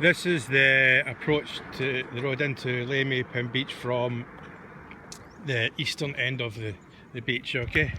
This is the approach to the road into Lemay Pin Beach from the eastern end of the beach, okay?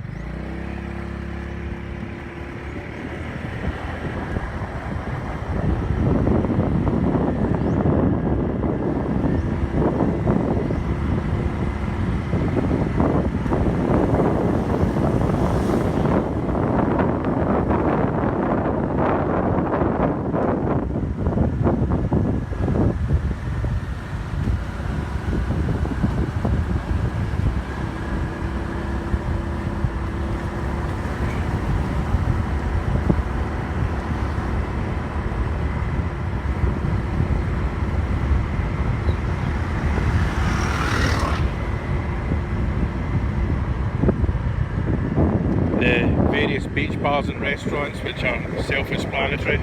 The various beach bars and restaurants which are self-explanatory.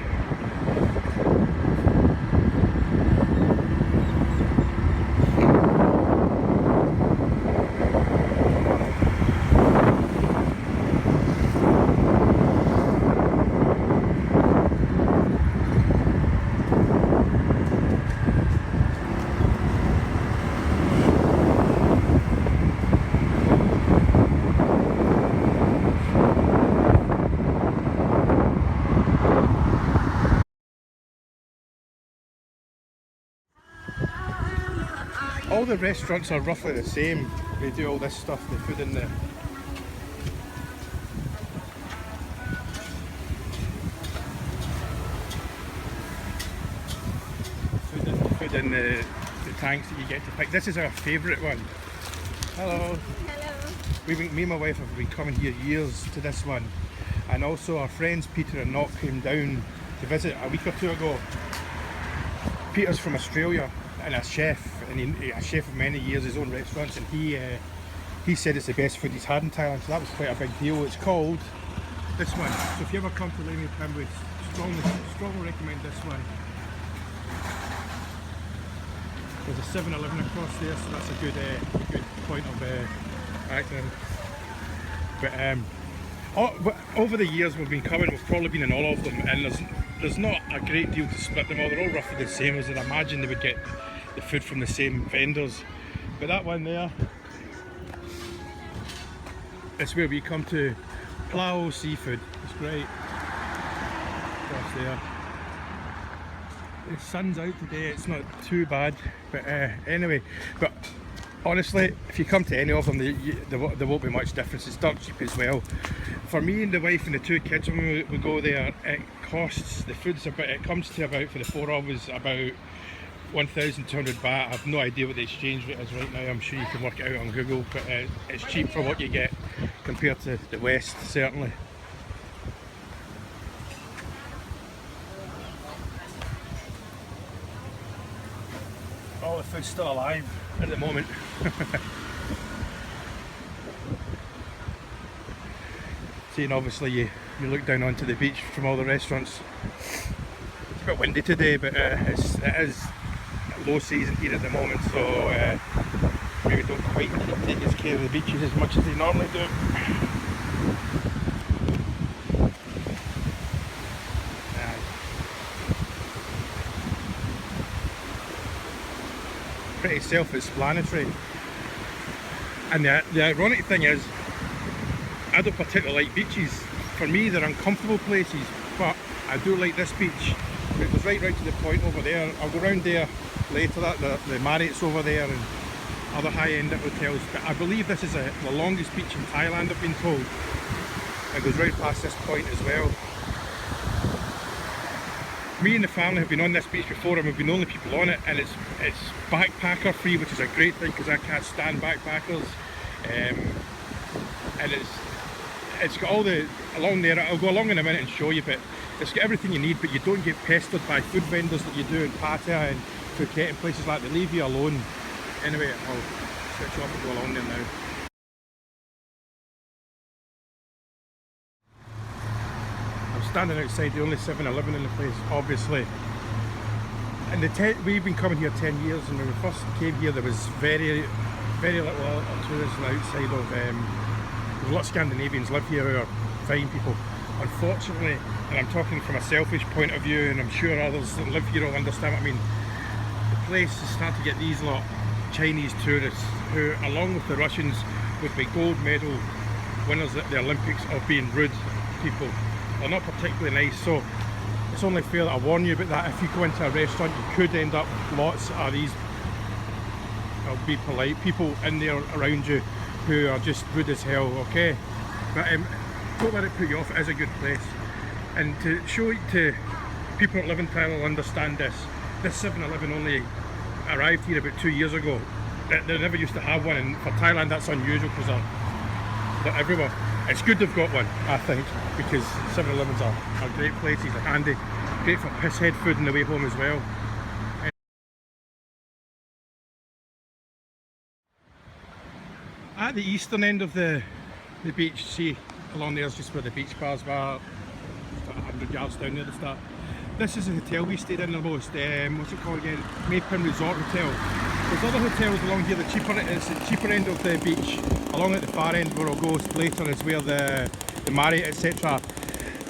All the restaurants are roughly the same. They do all this stuff, the food in the food in the tanks that you get to pick. This is our favourite one. Hello. Hello. Me and my wife have been coming here years to this one, and also our friends Peter and Knock came down to visit a week or two ago. Peter's from Australia and a chef, and a chef of many years, his own restaurants, and he said it's the best food he's had in Thailand, so that was quite a big deal. It's called this one. So if you ever come to Lemay Pin, we strongly recommend this one. There's a 7-Eleven across there, so that's a good point of acting. But over the years we've been coming, we've probably been in all of them, and there's not a great deal to split them all. They're all roughly the same, as I'd imagine they would get the food from the same vendors. But that one there, it's where we come to Plau Seafood. It's great. Across there. The sun's out today, it's not too bad, but anyway, but honestly, if you come to any of them, there won't be much difference. It's dirt cheap as well. For me and the wife and the two kids, when we go there, it costs, the food's about, it comes to about, for the four of us, about 1,200 baht. I have no idea what the exchange rate is right now. I'm sure you can work it out on Google, but it's cheap for what you get compared to the West, certainly. All the food's still alive at the moment. Seeing obviously you look down onto the beach from all the restaurants. It's a bit windy today, but it is low season here at the moment, so maybe don't quite take as care of the beaches as much as they normally do. Pretty self-explanatory, and the ironic thing is, I don't particularly like beaches. For me, they're uncomfortable places, but I do like this beach. It goes right to the point over there. I'll go round there later. The Marriott's over there and other high-end hotels, but I believe this is the longest beach in Thailand, I've been told. It goes right past this point as well. Me and the family have been on this beach before, and we've been the only people on it, and it's backpacker free, which is a great thing because I can't stand backpackers. And it's got all the along there. I'll go along in a minute and show you, but it's got everything you need, but you don't get pestered by food vendors that you do in Pattaya and Phuket and places like that. They leave you alone. Anyway, I'll switch off and go along there now. I'm standing outside the only 7-Eleven in the place, obviously. And we've been coming here 10 years, and when we first came here there was very little tourism outside of, there's a lot of Scandinavians live here who are fine people, unfortunately, and I'm talking from a selfish point of view, and I'm sure others that live here will understand what I mean, the place is starting to get these lot Chinese tourists who, along with the Russians, would be gold medal winners at the Olympics, of being rude people. They're not particularly nice, so it's only fair that I warn you about that. If you go into a restaurant, you could end up with lots of these, I'll be polite, people in there around you who are just rude as hell, okay? But don't let it put you off, it is a good place. And to show it to people that live in Thailand understand this 7-Eleven only arrived here about 2 years ago. They never used to have one, and for Thailand that's unusual because they're everywhere. It's good they've got one, I think, because 7-Elevens are great places, they're handy, great for pisshead food on the way home as well. At the eastern end of the beach, see along there's just where the beach bars were, 100 yards down there to start. This is the hotel we stayed in the most, what's it called again? Mae Pin Resort Hotel. There's other hotels along here, it's the cheaper end of the beach. Along at the far end where I'll go later is where the Marriott etc.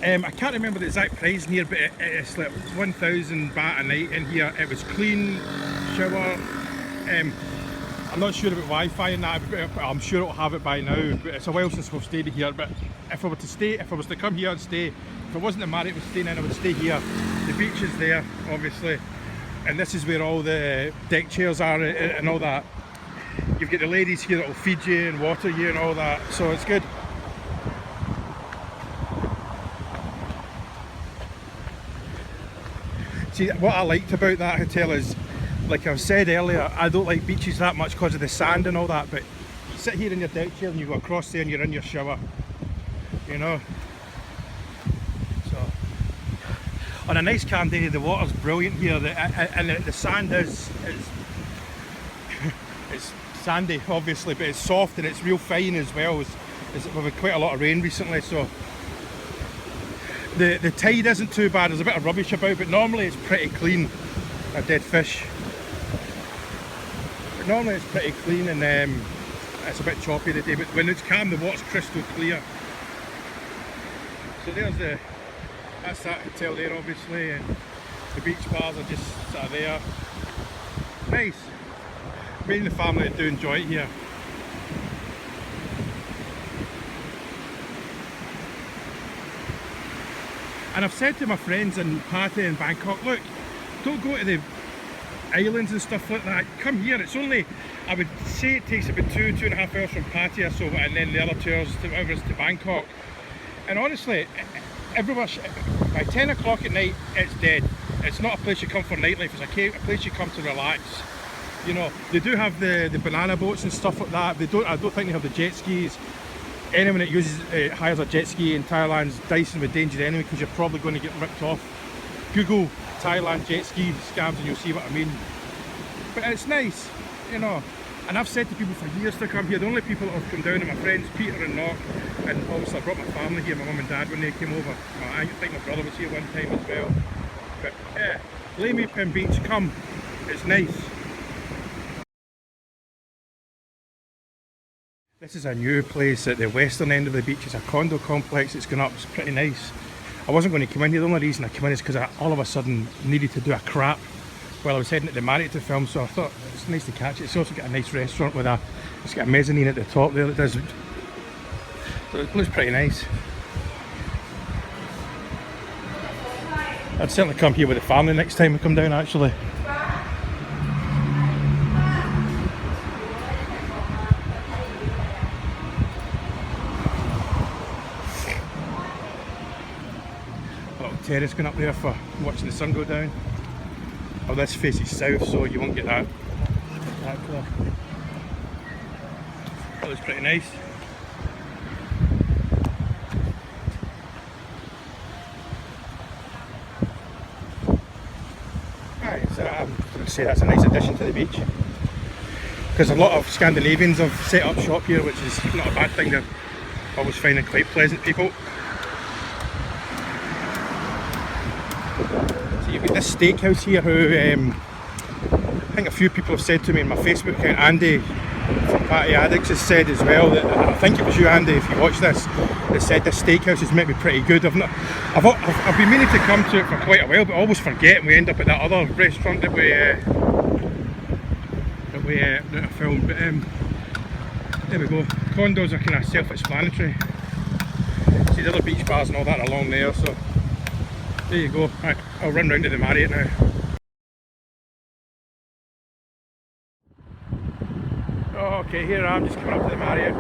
I can't remember the exact price in here, but it's like 1,000 baht a night in here. It was clean, shower. I'm not sure about Wi-Fi and that, but I'm sure it'll have it by now. But it's a while since we've stayed here. But if I was to come here and stay, if it wasn't the Marriott I was staying in, I would stay here. The beach is there, obviously, and this is where all the deck chairs are and all that. You've got the ladies here that will feed you and water you and all that, so it's good. See, what I liked about that hotel is, like I've said earlier, I don't like beaches that much because of the sand and all that, but you sit here in your deck chair and you go across there and you're in your shower, you know. So, on a nice calm day, the water's brilliant here, and the sand is it's sandy obviously, but it's soft and it's real fine as well. We've had quite a lot of rain recently, so the tide isn't too bad. There's a bit of rubbish about, but normally it's pretty clean. A dead fish. But normally it's pretty clean, and it's a bit choppy today, but when it's calm the water's crystal clear. So that's that hotel there obviously, and the beach bars are just sort of there. Nice. Me and the family do enjoy it here. And I've said to my friends in Pattaya and Bangkok, look, don't go to the islands and stuff like that, come here. It's only, I would say it takes about 2.5 hours from Pattaya, so, and then the other 2 hours to Bangkok. And honestly, by 10 o'clock at night, it's dead. It's not a place you come for nightlife, it's a place you come to relax. You know, they do have the banana boats and stuff like that. I don't think they have the jet skis. Anyone that hires a jet ski in Thailand's dicing with danger anyway, because you're probably going to get ripped off. Google Thailand jet ski scams and you'll see what I mean. But it's nice, you know. And I've said to people for years to come here. The only people that have come down are my friends Peter and Nock, and obviously I brought my family here, my mum and dad when they came over. I think my brother was here one time as well. But yeah, Mae Pin Beach, come, it's nice. This is a new place at the western end of the beach. It's a condo complex, it's gone up, it's pretty nice. I wasn't going to come in here. The only reason I came in is because I all of a sudden needed to do a crap while I was heading to the Marriott to film, so I thought it's nice to catch it. It's also got a nice restaurant with it's got a mezzanine at the top there that does, so it looks pretty nice. I'd certainly come here with the family next time I come down actually. Terrace going up there for watching the sun go down. Oh, this faces south, so you won't get that clear. That looks pretty nice. Right, so I'm going to say that's a nice addition to the beach, because a lot of Scandinavians have set up shop here, which is not a bad thing. They're always finding quite pleasant people. You've got this steakhouse here who I think a few people have said to me in my Facebook account, Andy Patty Addicts has said as well that, I think it was you, Andy, if you watch this, that said this steakhouse is maybe pretty good. I've been meaning to come to it for quite a while, but I always forget, and we end up at that other restaurant that I filmed. But there we go. Condos are kind of self-explanatory. See the other beach bars and all that along there, so there you go. Right, I'll run round to the Marriott now. Oh, okay, here I am, just coming up to the Marriott.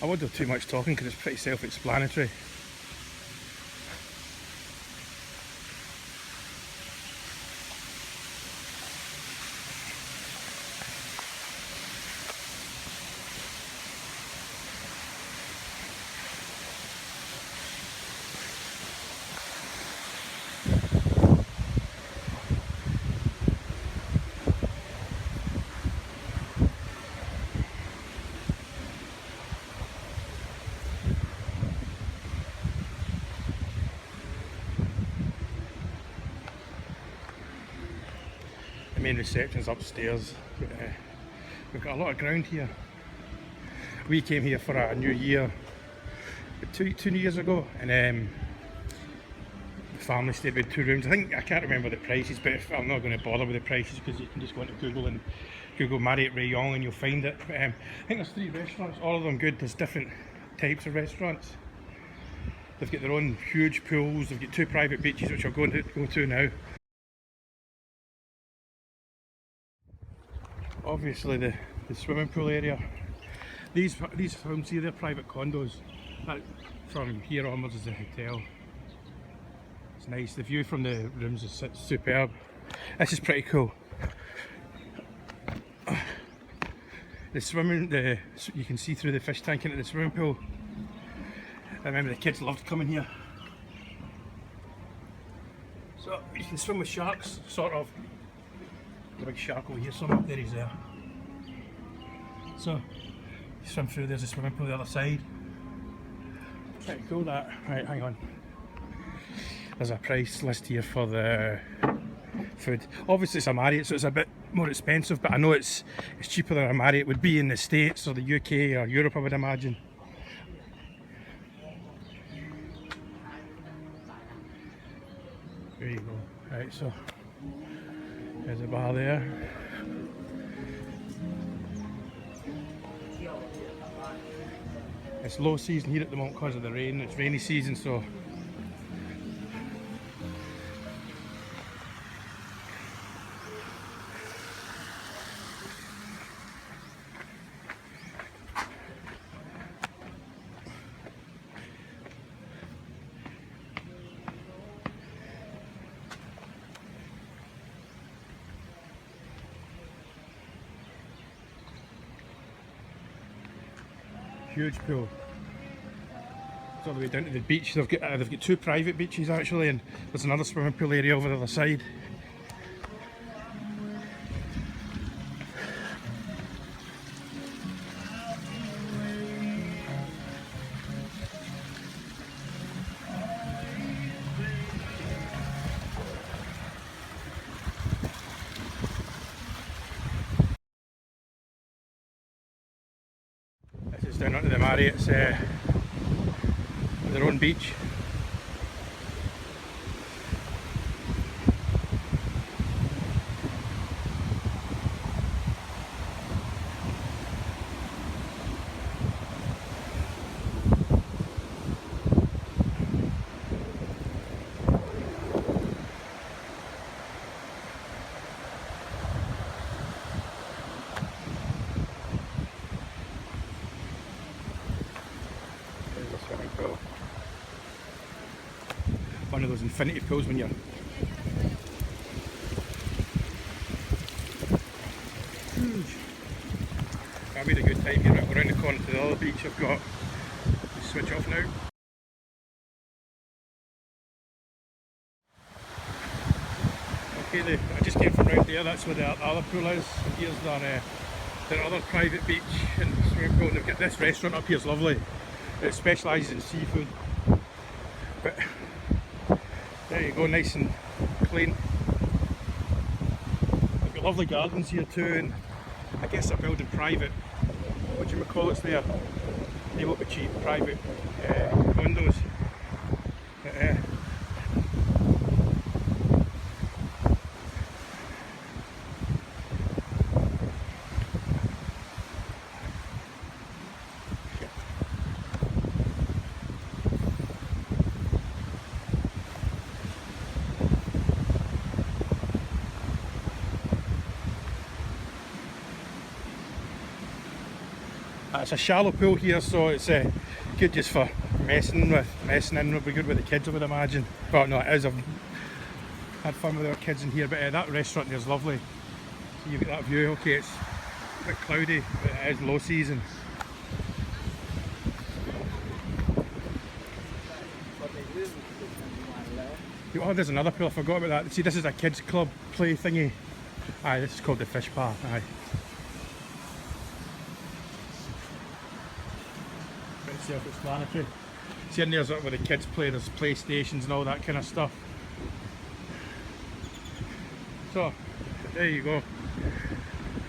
I won't do too much talking because it's pretty self-explanatory. The main reception's upstairs. We've got a lot of ground here. We came here for a New Year two years ago, and the family stayed with 2 rooms. I can't remember the prices, but I'm not going to bother with the prices because you can just go into Google and Google Marriott Rayong and you'll find it. But, I think there's 3 restaurants, all of them good. There's different types of restaurants. They've got their own huge pools. They've got 2 private beaches, which I'll go to now. Obviously the swimming pool area. These homes here, they're private condos. From here onwards is the hotel. It's nice. The view from the rooms is superb. This is pretty cool. You can see through the fish tank into the swimming pool. I remember the kids loved coming here. So you can swim with sharks, sort of. There's a big shark over here somewhere. There he's there. So you swim through, there's a swimming pool the other side. Pretty cool that. Right, hang on. There's a price list here for the food. Obviously it's a Marriott, so it's a bit more expensive, but I know it's cheaper than a Marriott would be in the States or the UK or Europe, I would imagine. There you go. Right, so there's a bar there. It's low season here at the moment because of the rain. It's rainy season, so huge pool. It's all the way down to the beach. They've got 2 private beaches actually, and there's another swimming pool area over the other side. This is down onto the Marriott's their own beach. those infinity pools when you're... That'll be a good time here. We're around the corner to the other beach. I've got to switch off now. Okay, I just came from round there, that's where the other pool is. Here's their other private beach and swimming pool. And they've got this restaurant up here, it's lovely. It specialises in seafood. But there you go, nice and clean. They've got lovely gardens here too, and I guess they're building private, what do you call it there? They won't be cheap, private condos. It's a shallow pool here, so it's good just for messing in. Would be good with the kids, I would imagine. But no, it is. I've had fun with our kids in here, but that restaurant there's lovely. So you've got that view. Okay, it's a bit cloudy, but it is low season. Oh, there's another pool, I forgot about that. See, this is a kids club play thingy. Aye, this is called the Fish Bar. Aye. Self-explanatory. See in there's where the kids play, there's PlayStations and all that kind of stuff. So there you go.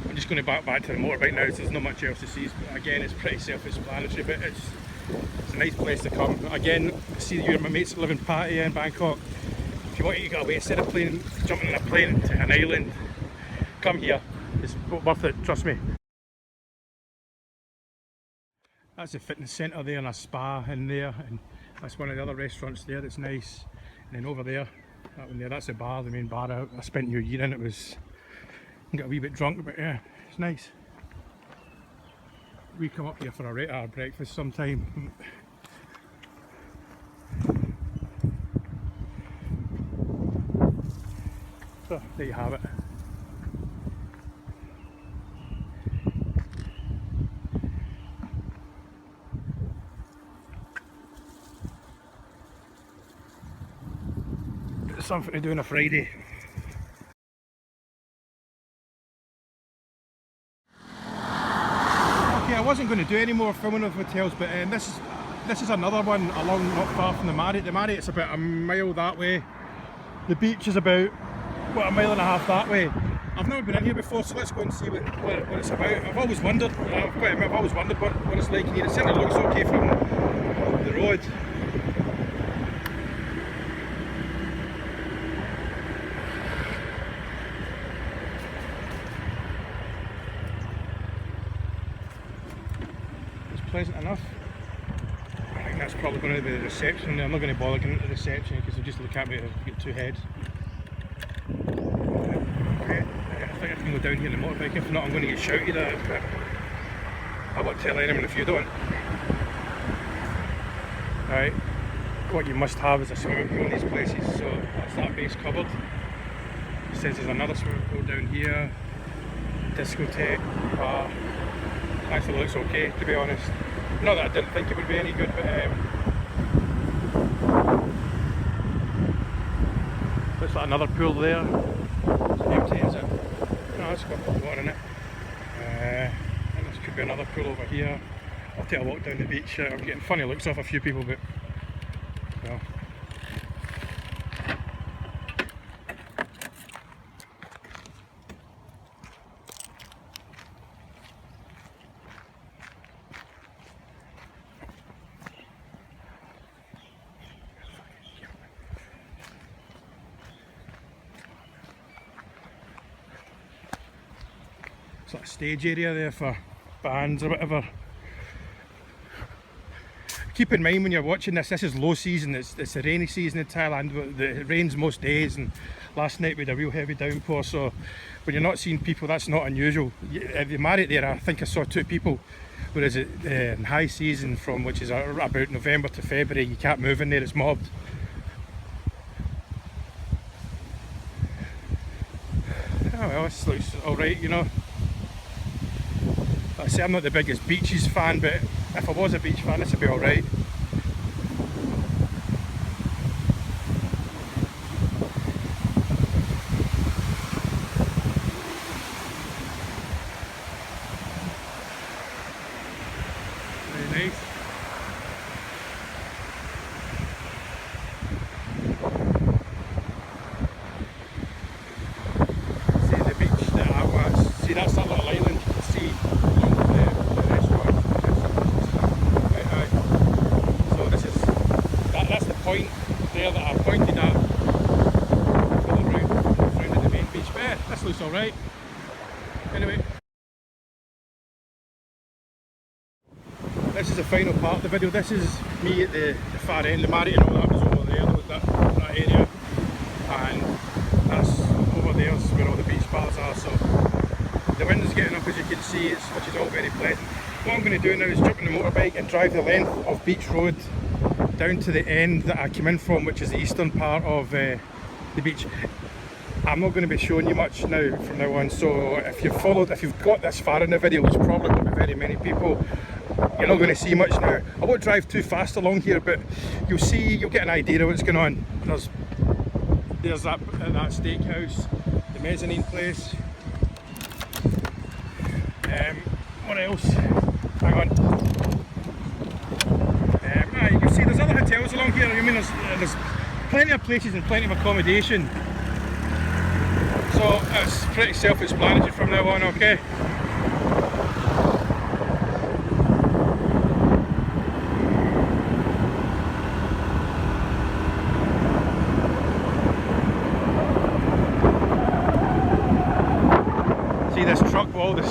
I'm just going to back to the motorbike now, so there's not much else to see. But again, it's pretty self-explanatory, but it's a nice place to come. Again, see you and my mates that live in Pattaya in Bangkok. If you want to get away, instead of jumping on a plane to an island, come here. It's worth it, trust me. That's a fitness centre there and a spa in there, and that's one of the other restaurants there that's nice. And then over there, that one there, that's the bar, the main bar. I spent New Year in, I got a wee bit drunk, but yeah, it's nice. We come up here for our breakfast sometime. So there you have it. Something to do on a Friday. Okay, I wasn't going to do any more filming of hotels, but this is another one along not far from the Marriott. The Marriott's about a mile that way. The beach is about a mile and a half that way. I've never been in here before, so let's go and see what it's about. I've always wondered. I've always wondered what it's like in here. It certainly looks okay from the road. Pleasant enough. I think that's probably going to be the reception. I'm not going to bother getting into the reception because they'll just look at me and get two heads. Okay, I think I can go down here in the motorbike. If not, I'm going to get shouted at, but I won't tell anyone if you don't. Right, what you must have is a swimming pool in these places, so that's that base covered. It says there's another swimming pool down here, discotheque, bar. Actually looks okay, to be honest. Not that I didn't think it would be any good, but looks like another pool there. It's empty, is it? No, it's got water in it. And this could be another pool over here. I'll take a walk down the beach. I'm getting funny looks off a few people, but well. Sort of stage area there for bands or whatever. Keep in mind when you're watching this is low season, it's the rainy season in Thailand. It rains most days, and last night we had a real heavy downpour, so when you're not seeing people, that's not unusual. At the Marriott there, I think I saw 2 people, whereas in high season, from which is about November to February, you can't move in there, it's mobbed. know, this looks alright, you know. Like I say, I'm not the biggest beaches fan, but if I was a beach fan, this would be alright. Very nice. See the beach that I was. See, that's that little island you can see along the restaurant. Right, aye. So this is that's the point there that I pointed at for the round of the main beach. But yeah, this looks alright. Anyway, this is the final part of the video. This is me at the far end. The Marriott and all that was over there, that area, and that's over there is where all the beach bars are. So the wind is getting up, as you can see, which is all very pleasant. What I'm going to do now is jump on the motorbike and drive the length of Beach Road down to the end that I came in from, which is the eastern part of the beach. I'm not going to be showing you much now from now on, so if you've got this far in the video, which probably won't be very many people, you're not going to see much now. I won't drive too fast along here, but you'll get an idea of what's going on. There's that steakhouse, the mezzanine place. What else? Hang on. You can see there's other hotels along here. I mean, there's plenty of places and plenty of accommodation. So it's pretty self-explanatory from now on, okay? See this truck with all the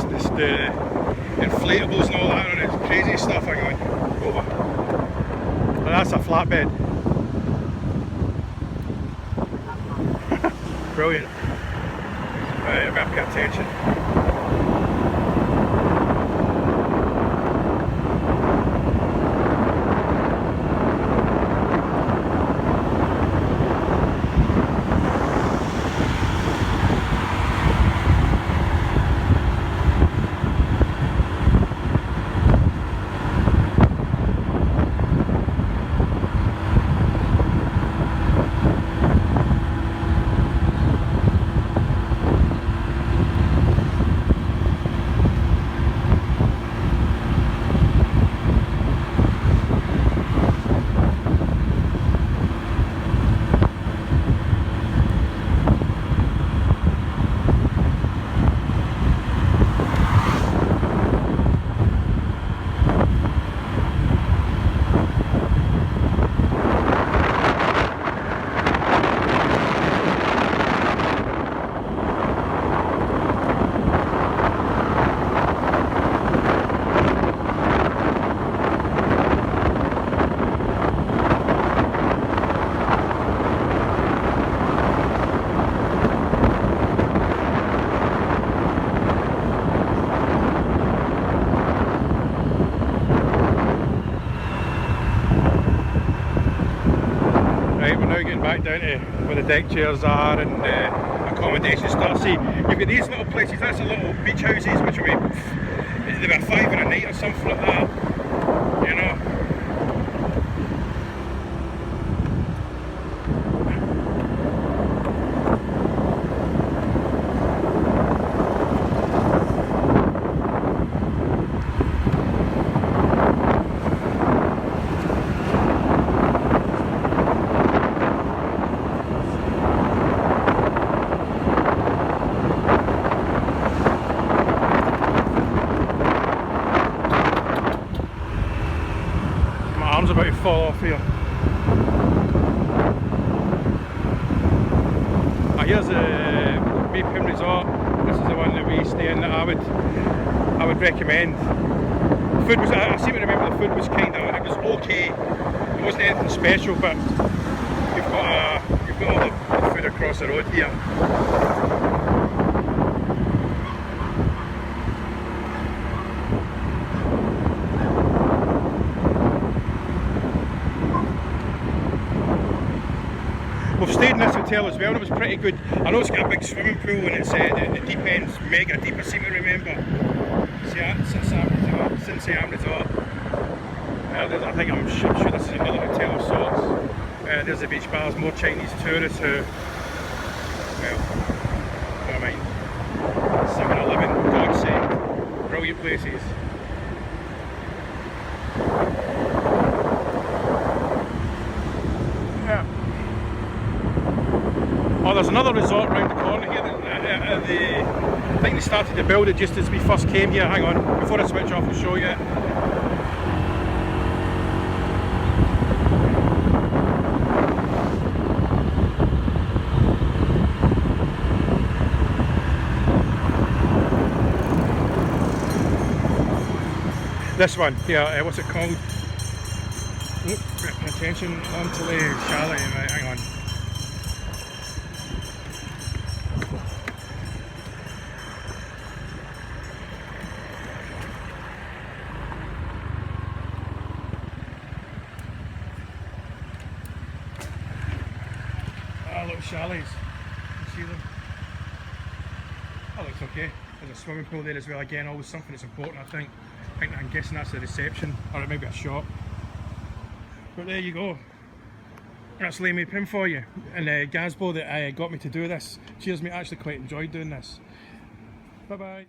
inflatables and all that on it, crazy stuff. Hang on, over. But that's a flatbed. Brilliant. Right, I've got to pay attention. Back down to where the deck chairs are and accommodation starts. See, you've got these little places, that's the little beach houses, which will be, they were £5 a night or something like that, you know. About to fall off here. Here's the Maypem Resort. This is the one that we stay in that I would recommend. Food was, I seem to remember the food was it was okay. It wasn't anything special, but you've got all the food across the road here. We've stayed in this hotel as well and it was pretty good. I know it's got a big swimming pool and it's the deep end's mega deep, I seem to remember. Sinsayam Resort. I'm sure this is another hotel of sorts. There's the beach bars, more Chinese tourists who, well, never mind. 7-Eleven, God's sake, brilliant places. Yeah. Oh, there's another resort round the corner here. I think they started to build it just as we first came here. Hang on, before I switch off, I'll show you. This one, yeah, what's it called? Oh, attention onto the chalet, right, hang on. Ah, little chalets, you can see them. That looks okay. There's a swimming pool there as well, again, always something that's important, I think. I'm guessing that's the reception, or it might be a shop. But there you go. That's Lay Me Pin for you. And Gazbo that got me to do this. Cheers mate, I actually quite enjoyed doing this. Bye bye.